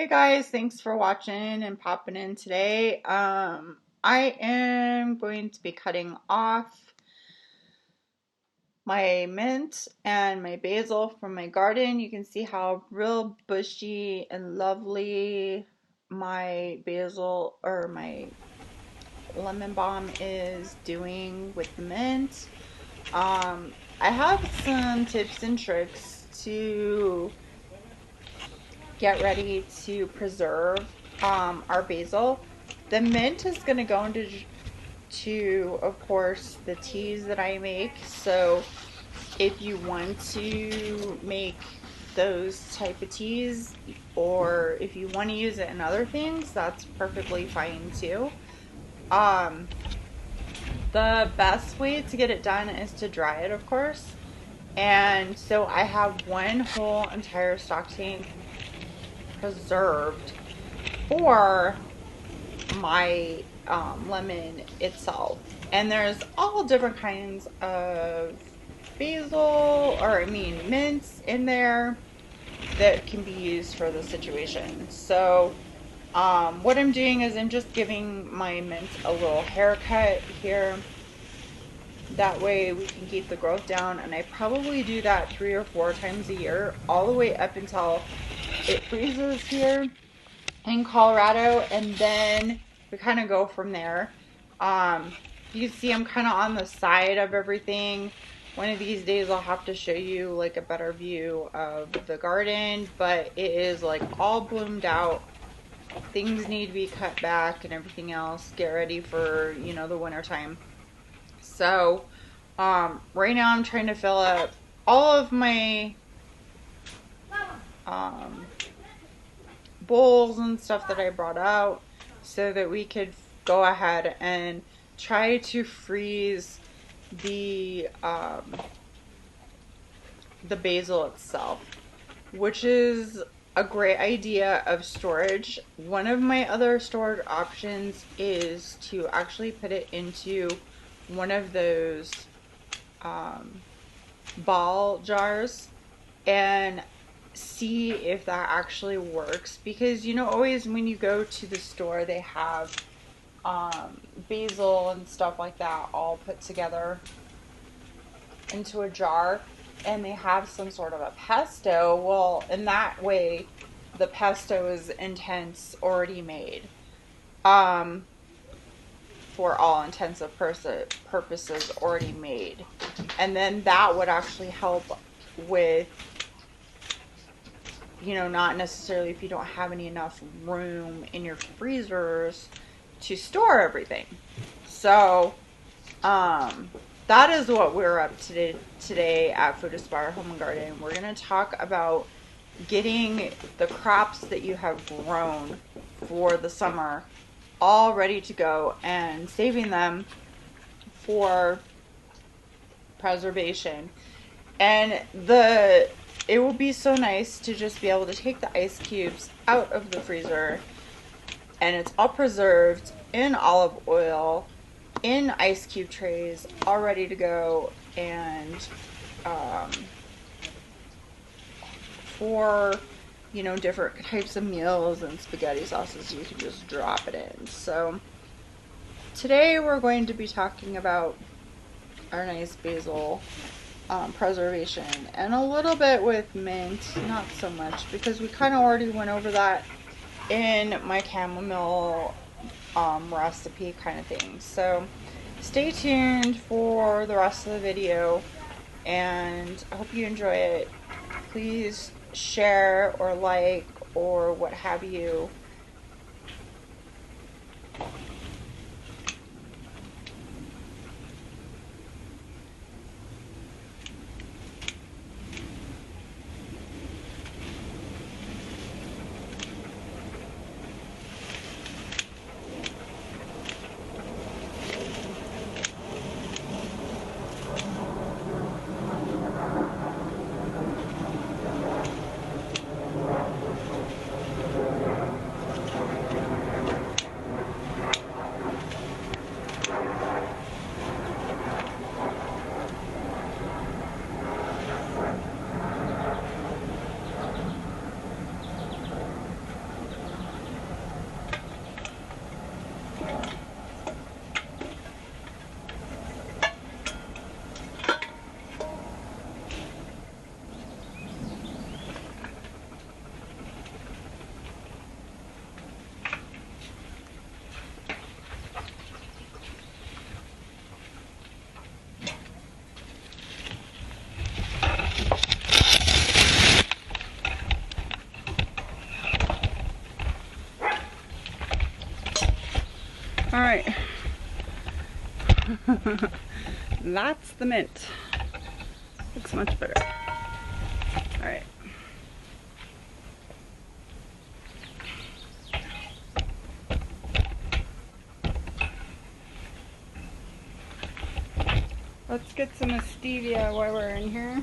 Hey guys, thanks for watching and popping in today. I am going to be cutting off my mint and my basil from my garden. You can see how real bushy and lovely my basil or my lemon balm is doing with the mint. I have some tips and tricks to get ready to preserve our basil. The mint is going to go into, of course, the teas that I make. So if you want to make those type of teas, or if you want to use it in other things, that's perfectly fine too. Um, the best way to get it done is to dry it, of course. And so I have one whole entire stock tank preserved for my lemon itself. And there's all different kinds of basil, or I mean mints in there that can be used for the situation. So what I'm doing is I'm just giving my mint a little haircut here. That way we can keep the growth down, and I probably do that 3 or 4 times a year, all the way up until it freezes here in Colorado, and then we kind of go from there. You can see I'm kind of on the side of everything. One of these days I'll have to show you like a better view of the garden, but it is like all bloomed out. Things need to be cut back and everything else. Get ready for, the winter time. So, right now I'm trying to fill up all of my um, bowls and stuff that I brought out so that we could go ahead and try to freeze the basil itself, which is a great idea of storage. One of my other storage options is to actually put it into one of those ball jars and see if that actually works, because always when you go to the store they have basil and stuff like that all put together into a jar, and they have some sort of a pesto. Well, in that way the pesto is intense already made, for all intents and purposes already made, and then that would actually help with not necessarily if you don't have enough room in your freezers to store everything. So, that is what we're up to today at Food Aspire Home and Garden. We're going to talk about getting the crops that you have grown for the summer all ready to go and saving them for preservation. And it will be so nice to just be able to take the ice cubes out of the freezer, and it's all preserved in olive oil in ice cube trays, all ready to go. And for different types of meals and spaghetti sauces, you can just drop it in. So today we're going to be talking about our nice basil preservation, and a little bit with mint, not so much, because we kind of already went over that in my chamomile recipe kind of thing. So stay tuned for the rest of the video, and I hope you enjoy it. Please share or like or what have you. All right. That's the mint. Looks much better. All right. Let's get some stevia while we're in here.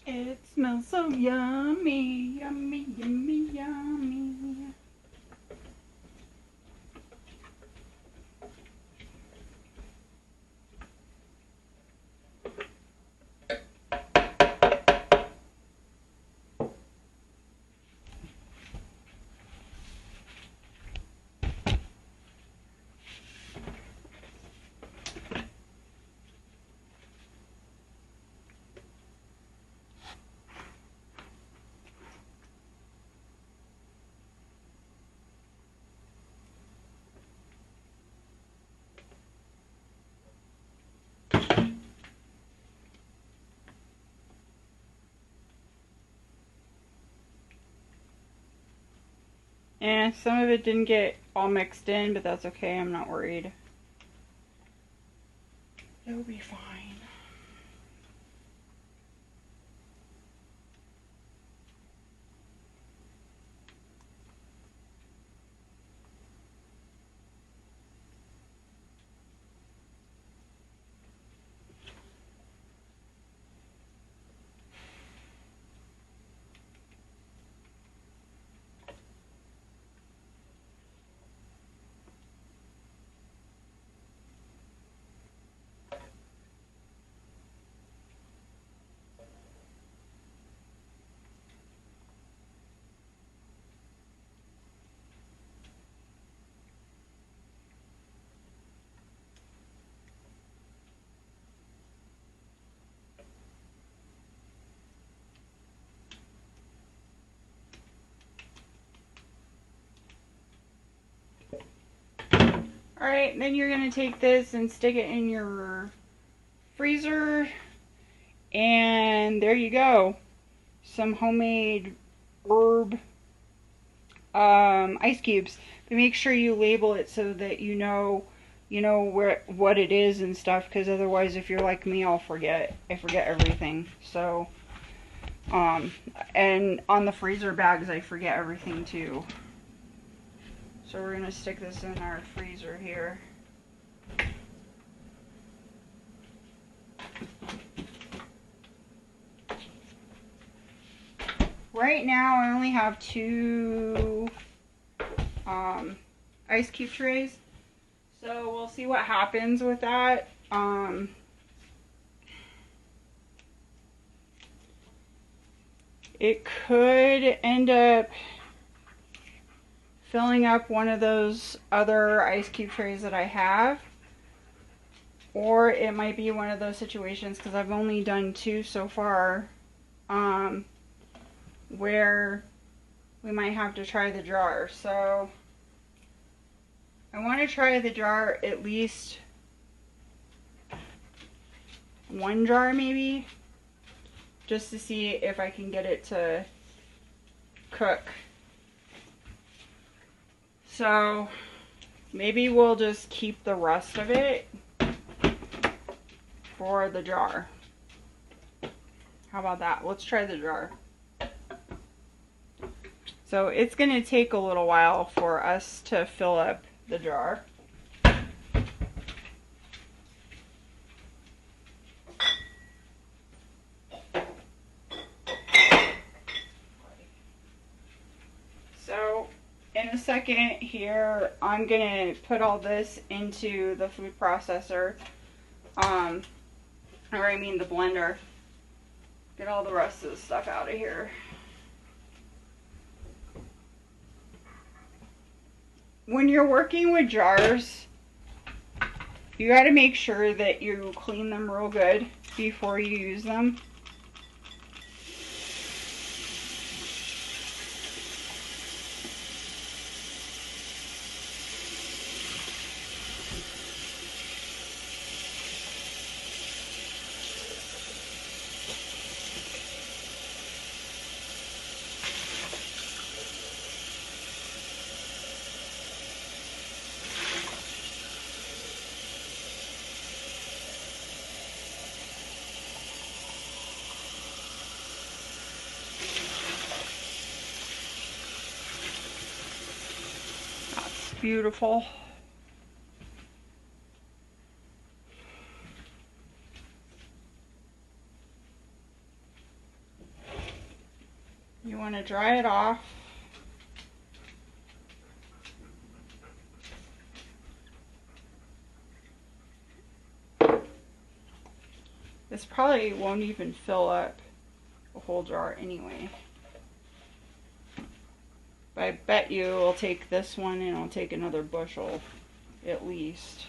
It smells so yummy, yummy, yummy, yummy. And some of it didn't get all mixed in, but that's okay. I'm not worried. It'll be fine. Alright, then you're going to take this and stick it in your freezer. And there you go. Some homemade herb ice cubes. But make sure you label it so that you know what it is and stuff, because otherwise if you're like me, I forget everything. So and on the freezer bags I forget everything too. So we're going to stick this in our freezer here. Right now I only have 2 ice cube trays. So we'll see what happens with that. It could end up filling up one of those other ice cube trays that I have, or it might be one of those situations, because I've only done 2 so far, where we might have to try the jar. So I want to try the jar, at least one jar maybe, just to see if I can get it to cook. So maybe we'll just keep the rest of it for the jar. How about that? Let's try the jar. So it's going to take a little while for us to fill up the jar. So in a second here, I'm going to put all this into the food processor, or I mean the blender. Get all the rest of the stuff out of here. When you're working with jars, you got to make sure that you clean them real good before you use them. Beautiful. You want to dry it off. This probably won't even fill up a whole jar anyway. But I bet you it'll take this one and it'll take another bushel at least.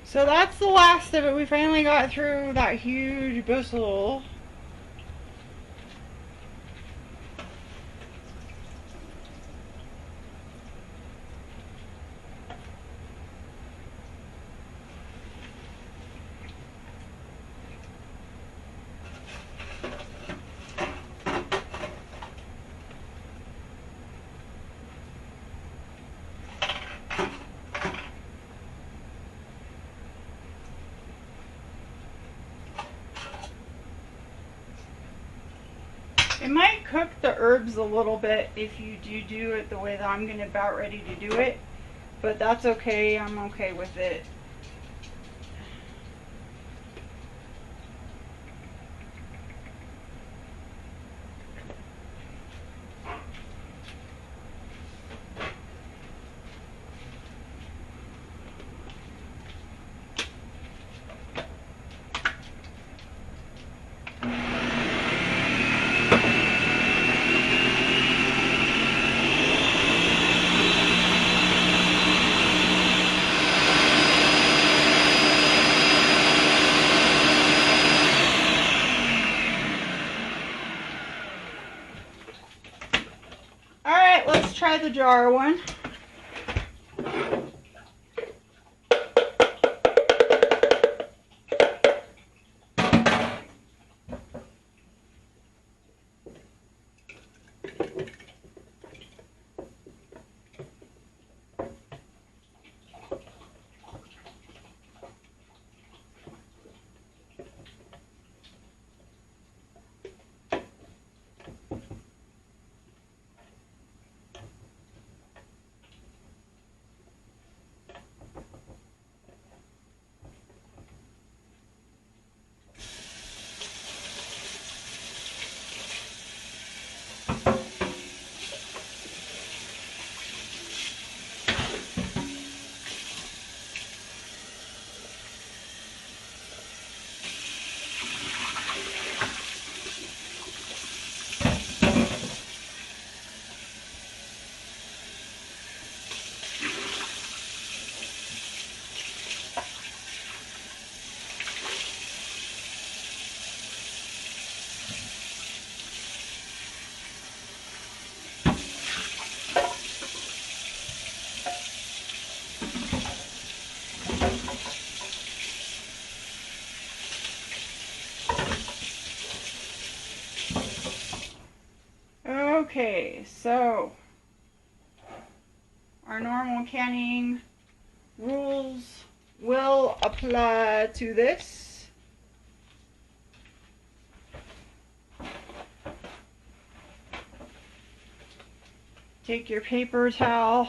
So that's the last of it. We finally got through that huge basil. It might cook the herbs a little bit if you do it the way that I'm about ready to do it, but that's okay. I'm okay with it. the jar one. Okay, so our normal canning rules will apply to this. Take your paper towel.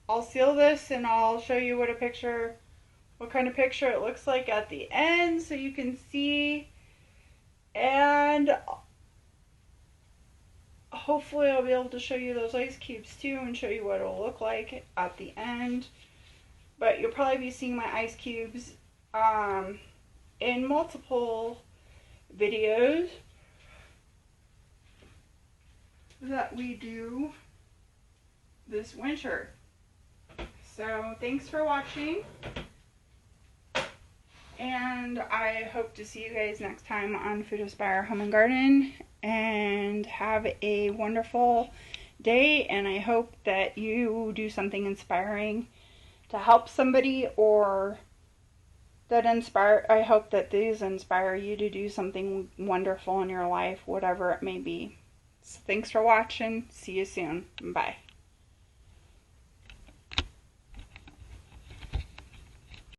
I'll seal this and I'll show you what kind of picture it looks like at the end so you can see. And hopefully I'll be able to show you those ice cubes too and show you what it'll look like at the end. But you'll probably be seeing my ice cubes in multiple videos that we do this winter. So thanks for watching, and I hope to see you guys next time on Food Aspire Home and Garden, and have a wonderful day. And I hope that you do something inspiring to help somebody, or I hope that these inspire you to do something wonderful in your life, whatever it may be. So thanks for watching. See you soon. Bye.